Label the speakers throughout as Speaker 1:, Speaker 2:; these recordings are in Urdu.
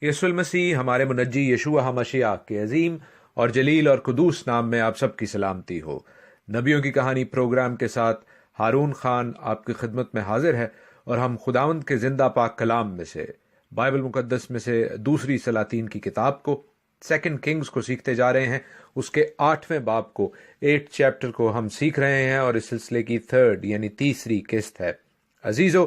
Speaker 1: یسوع المسیح ہمارے منجی یشوع ہمشیہ کے عظیم اور جلیل اور قدوس نام میں آپ سب کی سلامتی ہو۔ نبیوں کی کہانی پروگرام کے ساتھ ہارون خان آپ کی خدمت میں حاضر ہے، اور ہم خداوند کے زندہ پاک کلام میں سے، بائبل مقدس میں سے دوسری سلاطین کی کتاب کو، سیکنڈ کنگز کو سیکھتے جا رہے ہیں۔ اس کے 8ویں باب کو، 8 چیپٹر کو ہم سیکھ رہے ہیں، اور اس سلسلے کی تیسری قسط ہے۔ عزیزو،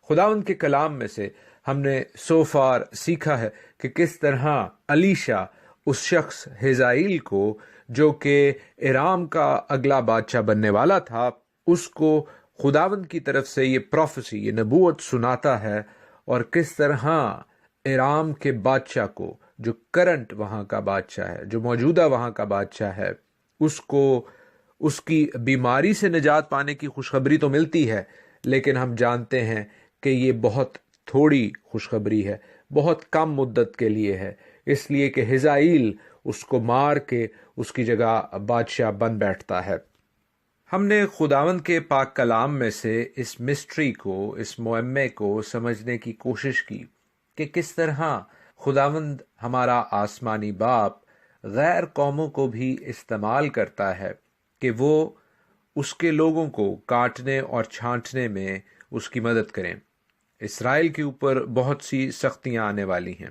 Speaker 1: خداوند کے کلام میں سے ہم نے سو فار سیکھا ہے کہ کس طرح الیشا اس شخص ہزائیل کو، جو کہ ارام کا اگلا بادشاہ بننے والا تھا، اس کو خداوند کی طرف سے یہ پروفیسی، یہ نبوت سناتا ہے، اور کس طرح ارام کے بادشاہ کو، جو کرنٹ وہاں کا بادشاہ ہے، جو موجودہ وہاں کا بادشاہ ہے، اس کو اس کی بیماری سے نجات پانے کی خوشخبری تو ملتی ہے، لیکن ہم جانتے ہیں کہ یہ بہت تھوڑی خوشخبری ہے، بہت کم مدت کے لیے ہے، اس لیے کہ ہزائیل اس کو مار کے اس کی جگہ بادشاہ بن بیٹھتا ہے۔ ہم نے خداوند کے پاک کلام میں سے اس مسٹری کو، اس معمے کو سمجھنے کی کوشش کی کہ کس طرح خداوند ہمارا آسمانی باپ غیر قوموں کو بھی استعمال کرتا ہے کہ وہ اس کے لوگوں کو کاٹنے اور چھانٹنے میں اس کی مدد کریں۔ اسرائیل کے اوپر بہت سی سختیاں آنے والی ہیں،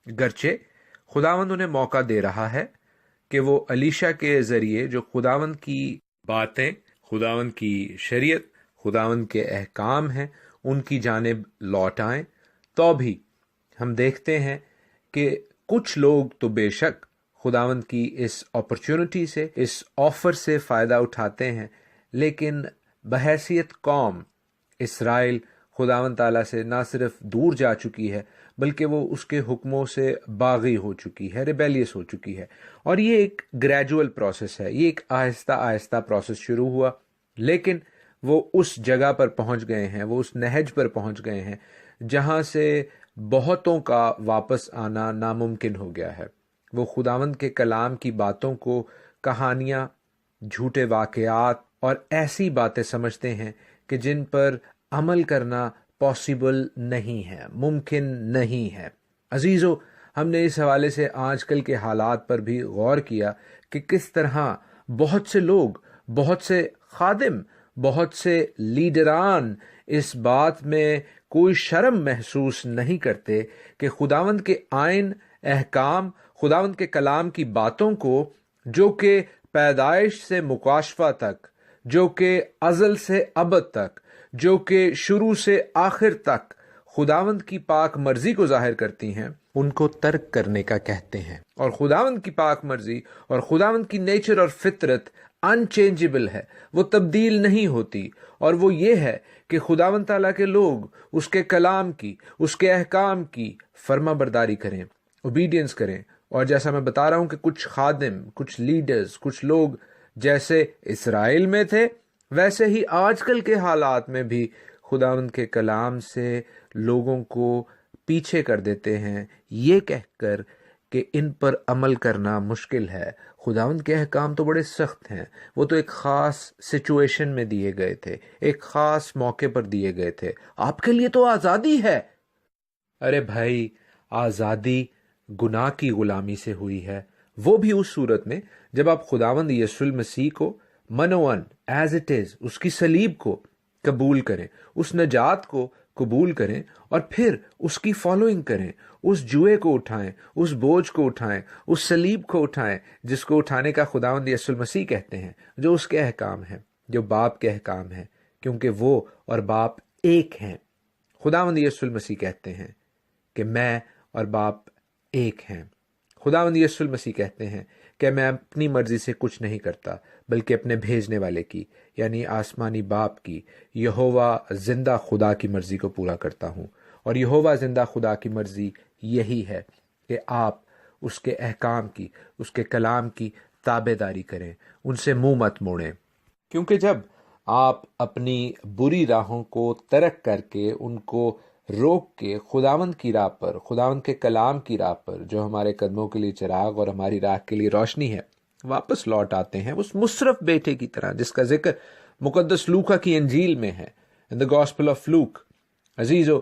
Speaker 1: گرچہ خداوند انہیں موقع دے رہا ہے کہ وہ الیشا کے ذریعے جو خداوند کی باتیں، خداوند کی شریعت، خداوند کے احکام ہیں، ان کی جانب لوٹ آئیں۔ تو بھی ہم دیکھتے ہیں کہ کچھ لوگ تو بے شک خداوند کی اس اپرچونٹی سے، اس آفر سے فائدہ اٹھاتے ہیں، لیکن بحیثیت قوم اسرائیل خداوند تعالیٰ سے نہ صرف دور جا چکی ہے، بلکہ وہ اس کے حکموں سے باغی ہو چکی ہے، ریبیلیس ہو چکی ہے۔ اور یہ ایک گریجول پروسیس ہے، یہ ایک آہستہ آہستہ پروسیس شروع ہوا، لیکن وہ اس جگہ پر پہنچ گئے ہیں، وہ اس نہج پر پہنچ گئے ہیں جہاں سے بہتوں کا واپس آنا ناممکن ہو گیا ہے۔ وہ خداوند کے کلام کی باتوں کو کہانیاں، جھوٹے واقعات اور ایسی باتیں سمجھتے ہیں کہ جن پر عمل کرنا پاسبل نہیں ہے، ممکن نہیں ہے۔ عزیزو، ہم نے اس حوالے سے آج کل کے حالات پر بھی غور کیا کہ کس طرح بہت سے لوگ، بہت سے خادم، بہت سے لیڈران اس بات میں کوئی شرم محسوس نہیں کرتے کہ خداوند کے آئین، احکام، خداوند کے کلام کی باتوں کو، جو کہ پیدائش سے مکاشفہ تک، جو کہ ازل سے ابد تک، جو کہ شروع سے آخر تک خداوند کی پاک مرضی کو ظاہر کرتی ہیں، ان کو ترک کرنے کا کہتے ہیں۔ اور خداوند کی پاک مرضی اور خداوند کی نیچر اور فطرت انچینجبل ہے، وہ تبدیل نہیں ہوتی، اور وہ یہ ہے کہ خداوند تعالیٰ کے لوگ اس کے کلام کی، اس کے احکام کی فرما برداری کریں، اوبیڈینس کریں۔ اور جیسا میں بتا رہا ہوں کہ کچھ خادم، کچھ لیڈرز، کچھ لوگ جیسے اسرائیل میں تھے، ویسے ہی آج کل کے حالات میں بھی خداوند کے کلام سے لوگوں کو پیچھے کر دیتے ہیں، یہ کہہ کر کہ ان پر عمل کرنا مشکل ہے۔ خداوند کے احکام تو بڑے سخت ہیں، وہ تو ایک خاص سچویشن میں دیے گئے تھے، ایک خاص موقع پر دیے گئے تھے۔ آپ کے لیے تو آزادی ہے۔ ارے بھائی، آزادی گناہ کی غلامی سے ہوئی ہے، وہ بھی اس صورت میں جب آپ خداوند یسوع المسیح کو منوان ایز اٹ از، اس کی صلیب کو قبول کریں، اس نجات کو قبول کریں، اور پھر اس کی فالوئنگ کریں، اس جوئے کو اٹھائیں، اس بوجھ کو اٹھائیں، اس صلیب کو اٹھائیں جس کو اٹھانے کا خداوند یسوع المسیح کہتے ہیں، جو اس کے احکام ہیں، جو باپ کے احکام ہیں، کیونکہ وہ اور باپ ایک ہیں۔ خداوند یسوع المسیح کہتے ہیں کہ میں اور باپ ایک ہیں۔ خداوند یسوع المسیح کہتے ہیں کہ میں اپنی مرضی سے کچھ نہیں کرتا، بلکہ اپنے بھیجنے والے کی، یعنی آسمانی باپ کی، یہوہ زندہ خدا کی مرضی کو پورا کرتا ہوں۔ اور یہوہ زندہ خدا کی مرضی یہی ہے کہ آپ اس کے احکام کی، اس کے کلام کی تابع داری کریں، ان سے منہ مت موڑیں، کیونکہ جب آپ اپنی بری راہوں کو ترک کر کے، ان کو روک کے خداوند کی راہ پر، خداوند کے کلام کی راہ پر، جو ہمارے قدموں کے لیے چراغ اور ہماری راہ کے لیے روشنی ہے، واپس لوٹ آتے ہیں اس مصرف بیٹے کی طرح جس کا ذکر مقدس لوکا کی انجیل میں ہے، ان دا گاسپل آف لوک۔ عزیزو،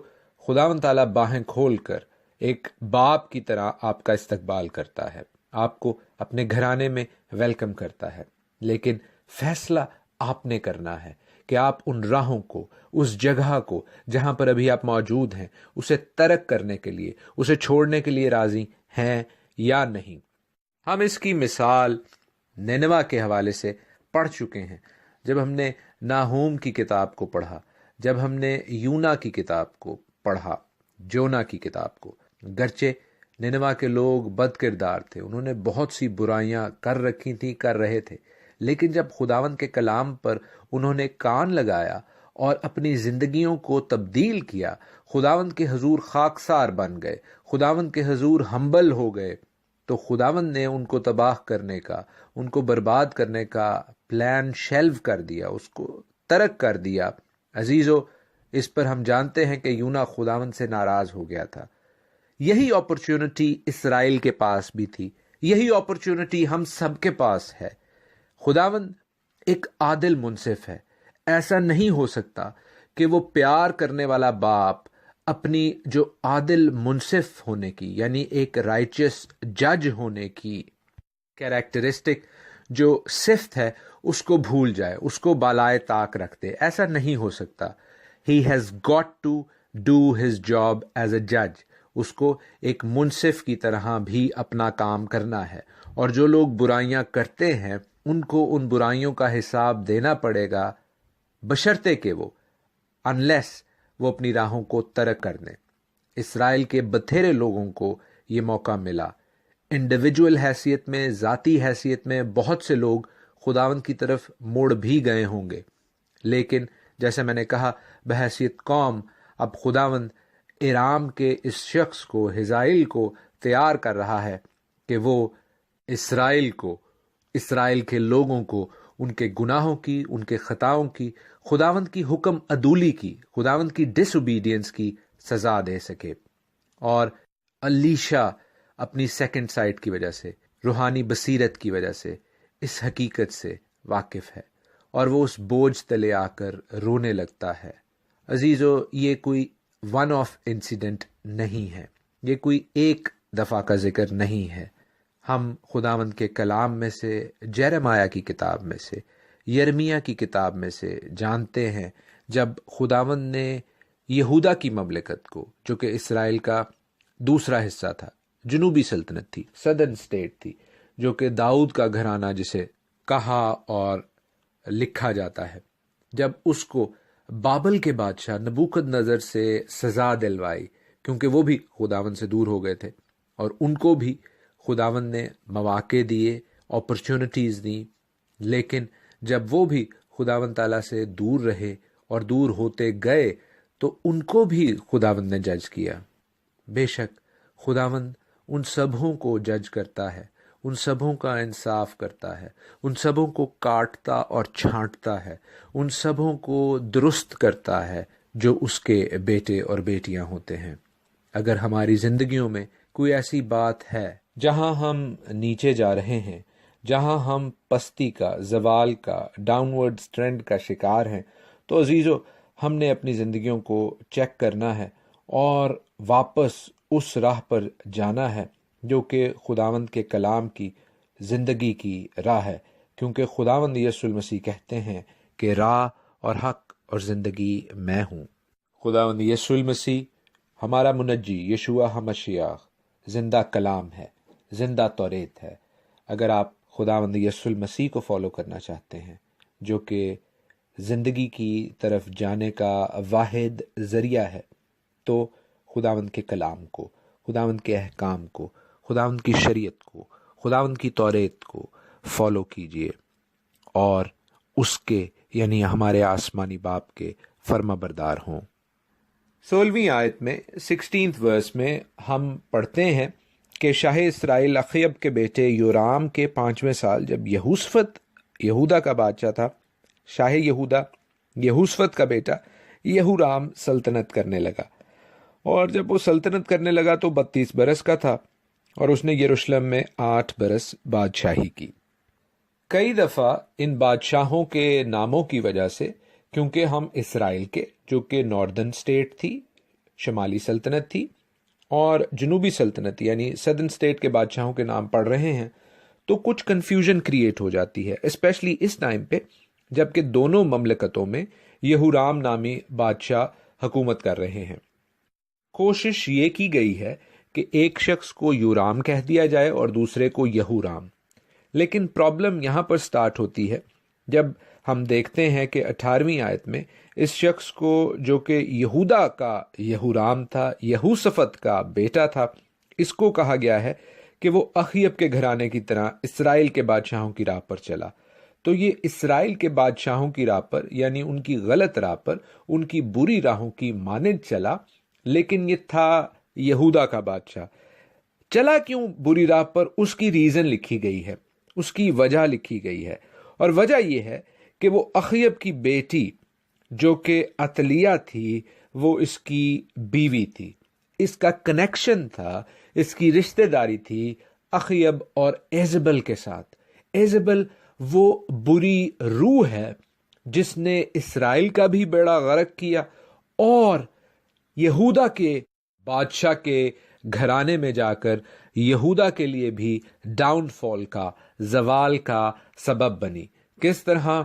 Speaker 1: خداوند تعالیٰ باہیں کھول کر ایک باپ کی طرح آپ کا استقبال کرتا ہے، آپ کو اپنے گھرانے میں ویلکم کرتا ہے، لیکن فیصلہ آپ نے کرنا ہے کہ آپ ان راہوں کو، اس جگہ کو جہاں پر ابھی آپ موجود ہیں، اسے ترک کرنے کے لیے، اسے چھوڑنے کے لیے راضی ہیں یا نہیں۔ ہم اس کی مثال نینوا کے حوالے سے پڑھ چکے ہیں، جب ہم نے ناہوم کی کتاب کو پڑھا، جب ہم نے یونا کی کتاب کو پڑھا، جونا کی کتاب کو۔ گرچہ نینوا کے لوگ بد کردار تھے، انہوں نے بہت سی برائیاں کر رکھی تھیں، کر رہے تھے، لیکن جب خداوند کے کلام پر انہوں نے کان لگایا اور اپنی زندگیوں کو تبدیل کیا، خداوند کے حضور خاکسار بن گئے، خداوند کے حضور ہمبل ہو گئے، تو خداوند نے ان کو تباہ کرنے کا، ان کو برباد کرنے کا پلان شیلو کر دیا، اس کو ترک کر دیا۔ عزیزو، اس پر ہم جانتے ہیں کہ یونا خداوند سے ناراض ہو گیا تھا۔ یہی اپرچونٹی اسرائیل کے پاس بھی تھی، یہی اپرچونٹی ہم سب کے پاس ہے۔ خداوند ایک عادل منصف ہے۔ ایسا نہیں ہو سکتا کہ وہ پیار کرنے والا باپ اپنی جو عادل منصف ہونے کی، یعنی ایک رائچس جج ہونے کی کیریکٹرسٹک جو صفت ہے، اس کو بھول جائے، اس کو بالائے طاق رکھ دے۔ ایسا نہیں ہو سکتا۔ He has got to do his job as a judge۔ اس کو ایک منصف کی طرح بھی اپنا کام کرنا ہے، اور جو لوگ برائیاں کرتے ہیں ان کو ان برائیوں کا حساب دینا پڑے گا، بشرطے کہ وہ وہ اپنی راہوں کو ترک کر دیں۔ اسرائیل کے بتھیرے لوگوں کو یہ موقع ملا۔ انڈیویجول حیثیت میں، ذاتی حیثیت میں بہت سے لوگ خداوند کی طرف مڑ بھی گئے ہوں گے، لیکن جیسے میں نے کہا، بحیثیت قوم اب خداوند ارام کے اس شخص کو، حزائیل کو تیار کر رہا ہے کہ وہ اسرائیل کے لوگوں کو ان کے گناہوں کی، ان کے خطاؤں کی، خداوند کی حکم عدولی کی، خداوند کی ڈس اوبیڈینس کی سزا دے سکے۔ اور الیشا اپنی سیکنڈ سائٹ کی وجہ سے، روحانی بصیرت کی وجہ سے اس حقیقت سے واقف ہے، اور وہ اس بوجھ تلے آ کر رونے لگتا ہے۔ عزیزو، یہ کوئی ون آف انسیڈنٹ نہیں ہے، یہ کوئی ایک دفعہ کا ذکر نہیں ہے۔ ہم خداوند کے کلام میں سے، جیرمیہ کی کتاب میں سے، یرمیہ کی کتاب میں سے جانتے ہیں جب خداوند نے یہودا کی مملکت کو، جو کہ اسرائیل کا دوسرا حصہ تھا، جنوبی سلطنت تھی، سدرن اسٹیٹ تھی، جو کہ داؤد کا گھرانہ جسے کہا اور لکھا جاتا ہے، جب اس کو بابل کے بادشاہ نبوکد نظر سے سزا دلوائی، کیونکہ وہ بھی خداوند سے دور ہو گئے تھے، اور ان کو بھی خداوند نے مواقع دیے، اپرچونٹیز دیں، لیکن جب وہ بھی خداوند تعالیٰ سے دور رہے اور دور ہوتے گئے تو ان کو بھی خداوند نے جج کیا۔ بے شک خداوند ان سبوں کو جج کرتا ہے، ان سبوں کا انصاف کرتا ہے، ان سبوں کو کاٹتا اور چھانٹتا ہے، ان سبوں کو درست کرتا ہے جو اس کے بیٹے اور بیٹیاں ہوتے ہیں۔ اگر ہماری زندگیوں میں کوئی ایسی بات ہے جہاں ہم نیچے جا رہے ہیں، جہاں ہم پستی کا، زوال کا، ڈاؤن ورڈ ٹرینڈ کا شکار ہیں، تو عزیزو، ہم نے اپنی زندگیوں کو چیک کرنا ہے اور واپس اس راہ پر جانا ہے جو کہ خداوند کے کلام کی زندگی کی راہ ہے، کیونکہ خداوند یسوع المسیح کہتے ہیں کہ راہ اور حق اور زندگی میں ہوں۔ خداوند یسوع المسیح ہمارا منجی، یشوع ہمشیاہ زندہ کلام ہے، زندہ توریت ہے۔ اگر آپ خداوند یسوع المسیح کو فالو کرنا چاہتے ہیں، جو کہ زندگی کی طرف جانے کا واحد ذریعہ ہے، تو خداوند کے کلام کو، خداوند کے احکام کو، خداوند کی شریعت کو، خداوند کی توریت کو فالو کیجئے، اور اس کے یعنی ہمارے آسمانی باپ کے فرما بردار ہوں۔ 16ویں آیت میں 16th ورس میں ہم پڑھتے ہیں کہ شاہ اسرائیل اخیب کے بیٹے یورام کے 5ویں سال، جب یہوشفت یہودا کا بادشاہ تھا، شاہ یہودا یہوشفت کا بیٹا یہورام سلطنت کرنے لگا، اور جب وہ سلطنت کرنے لگا تو 32 برس کا تھا، اور اس نے یروشلم میں 8 برس بادشاہی کی۔ کئی دفعہ ان بادشاہوں کے ناموں کی وجہ سے، کیونکہ ہم اسرائیل کے، جو کہ ناردرن سٹیٹ تھی، شمالی سلطنت تھی، اور جنوبی سلطنت یعنی سدرن اسٹیٹ کے بادشاہوں کے نام پڑھ رہے ہیں تو کچھ کنفیوژن کریٹ ہو جاتی ہے، اسپیشلی اس ٹائم پہ جب کہ دونوں مملکتوں میں یہورام نامی بادشاہ حکومت کر رہے ہیں۔ کوشش یہ کی گئی ہے کہ ایک شخص کو یورام کہہ دیا جائے اور دوسرے کو یہورام، لیکن پرابلم یہاں پر سٹارٹ ہوتی ہے جب ہم دیکھتے ہیں کہ 18ویں آیت میں اس شخص کو جو کہ یہودا کا یہورام تھا، یہوشفت کا بیٹا تھا، اس کو کہا گیا ہے کہ وہ اخیب کے گھرانے کی طرح اسرائیل کے بادشاہوں کی راہ پر چلا۔ تو یہ اسرائیل کے بادشاہوں کی راہ پر یعنی ان کی غلط راہ پر، ان کی بری راہوں کی مانند چلا، لیکن یہ تھا یہودا کا بادشاہ۔ چلا کیوں بری راہ پر، اس کی ریزن لکھی گئی ہے، اس کی وجہ لکھی گئی ہے، اور وجہ یہ ہے کہ وہ اخیب کی بیٹی جو کہ عتلیہ تھی وہ اس کی بیوی تھی، اس کا کنیکشن تھا، اس کی رشتہ داری تھی اخیب اور ایزبل کے ساتھ۔ ایزبل وہ بری روح ہے جس نے اسرائیل کا بھی بیڑا غرق کیا اور یہودا کے بادشاہ کے گھرانے میں جا کر یہودا کے لیے بھی ڈاؤن فال کا، زوال کا سبب بنی۔ کس طرح؟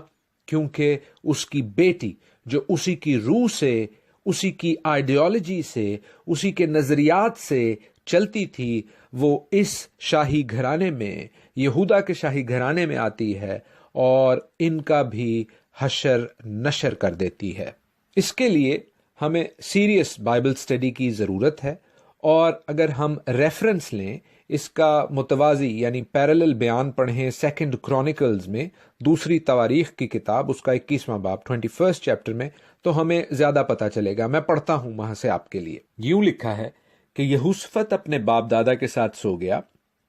Speaker 1: کیونکہ اس کی بیٹی جو اسی کی روح سے، اسی کی آئیڈیالوجی سے، اسی کے نظریات سے چلتی تھی، وہ اس شاہی گھرانے میں، یہودا کے شاہی گھرانے میں آتی ہے اور ان کا بھی حشر نشر کر دیتی ہے۔ اس کے لیے ہمیں سیریس بائبل سٹڈی کی ضرورت ہے، اور اگر ہم ریفرنس لیں اس کا متوازی یعنی پیرالل بیان پڑھیں سیکنڈ کرونیکلز میں، دوسری تواریخ کی کتاب، اس کا 21واں باب 21 چیپٹر میں، تو ہمیں زیادہ پتہ چلے گا۔ میں پڑھتا ہوں وہاں سے آپ کے لیے۔ یوں لکھا ہے کہ یہوشفت اپنے باپ دادا کے ساتھ سو گیا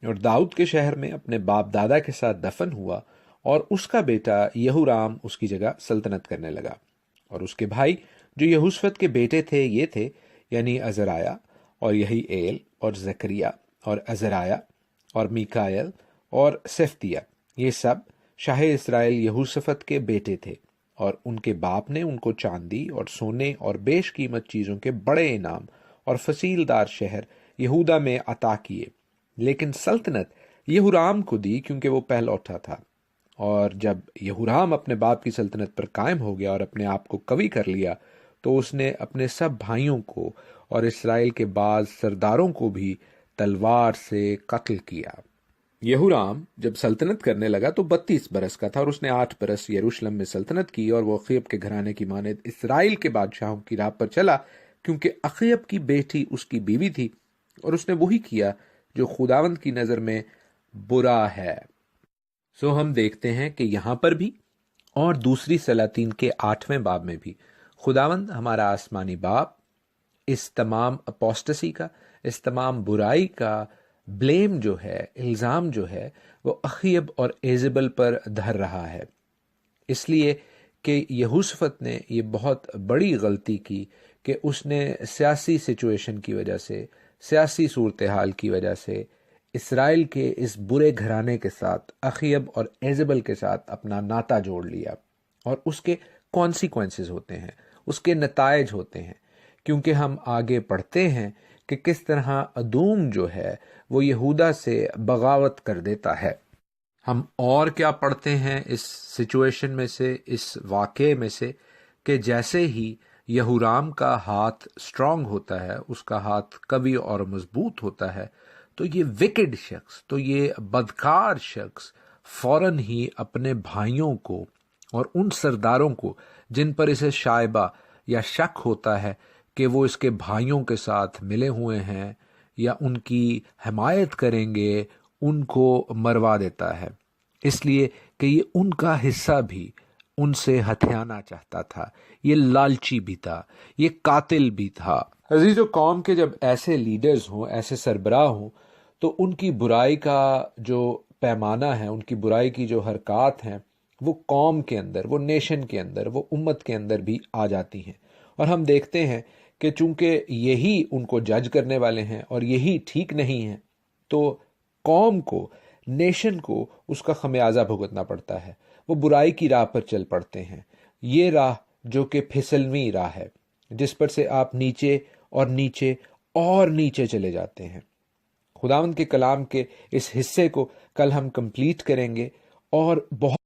Speaker 1: اور داؤد کے شہر میں اپنے باپ دادا کے ساتھ دفن ہوا، اور اس کا بیٹا یہورام اس کی جگہ سلطنت کرنے لگا۔ اور اس کے بھائی جو یہوشفت کے بیٹے تھے یہ تھے، یعنی عزرایہ اور یہی ایل اور زکریا اور عزرایہ اور میکائل اور صفدیہ، یہ سب شاہ اسرائیل یہوشفت کے بیٹے تھے، اور ان کے باپ نے ان کو چاندی اور سونے اور بیش قیمت چیزوں کے بڑے انعام اور فصیل دار شہر یہودا میں عطا کیے، لیکن سلطنت یہورام کو دی کیونکہ وہ پہلوٹا تھا۔ اور جب یہورام اپنے باپ کی سلطنت پر قائم ہو گیا اور اپنے آپ کو قوی کر لیا، تو اس نے اپنے سب بھائیوں کو اور اسرائیل کے بعض سرداروں کو بھی تلوار سے قتل کیا۔ یہورام جب سلطنت کرنے لگا تو 32 برس کا تھا، اور اس نے 8 برس یروشلم میں سلطنت کی، اور وہ اخیب کے گھرانے کی مانند اسرائیل کے بادشاہوں کی راہ پر چلا، کیونکہ اخیب کی بیٹی اس کی بیوی تھی، اور اس نے وہی کیا جو خداوند کی نظر میں برا ہے۔ سو ہم دیکھتے ہیں کہ یہاں پر بھی اور دوسری سلاطین کے 8ویں باب میں بھی خداوند ہمارا آسمانی باپ اس تمام اپوسٹسی کا، اس تمام برائی کا بلیم جو ہے، الزام جو ہے، وہ اخیب اور ایزبل پر دھر رہا ہے، اس لیے کہ یہوشفت نے یہ بہت بڑی غلطی کی کہ اس نے سیاسی سچویشن کی وجہ سے، سیاسی صورتحال کی وجہ سے اسرائیل کے اس برے گھرانے کے ساتھ، اخیب اور ایزبل کے ساتھ اپنا ناطہ جوڑ لیا، اور اس کے کانسیکوینسز ہوتے ہیں، اس کے نتائج ہوتے ہیں، کیونکہ ہم آگے پڑھتے ہیں کہ کس طرح ادوم جو ہے وہ یہودا سے بغاوت کر دیتا ہے۔ ہم اور کیا پڑھتے ہیں اس سچویشن میں سے، اس واقعے میں سے، کہ جیسے ہی یہورام کا ہاتھ سٹرونگ ہوتا ہے، اس کا ہاتھ قوی اور مضبوط ہوتا ہے، تو یہ وکڈ شخص، تو یہ بدکار شخص فوراً ہی اپنے بھائیوں کو اور ان سرداروں کو جن پر اسے شائبہ یا شک ہوتا ہے کہ وہ اس کے بھائیوں کے ساتھ ملے ہوئے ہیں یا ان کی حمایت کریں گے، ان کو مروا دیتا ہے، اس لیے کہ یہ ان کا حصہ بھی ان سے ہتھیانا چاہتا تھا، یہ لالچی بھی تھا، یہ قاتل بھی تھا۔ عزیز و قوم کے جب ایسے لیڈرز ہوں، ایسے سربراہ ہوں، تو ان کی برائی کا جو پیمانہ ہے، ان کی برائی کی جو حرکات ہیں، وہ قوم کے اندر، وہ نیشن کے اندر، وہ امت کے اندر بھی آ جاتی ہیں، اور ہم دیکھتے ہیں کہ چونکہ یہی ان کو جج کرنے والے ہیں اور یہی ٹھیک نہیں ہیں، تو قوم کو، نیشن کو اس کا خمیازہ بھگتنا پڑتا ہے، وہ برائی کی راہ پر چل پڑتے ہیں، یہ راہ جو کہ پھسلویں راہ ہے، جس پر سے آپ نیچے اور نیچے اور نیچے چلے جاتے ہیں۔ خداوند کے کلام کے اس حصے کو کل ہم کمپلیٹ کریں گے اور بہت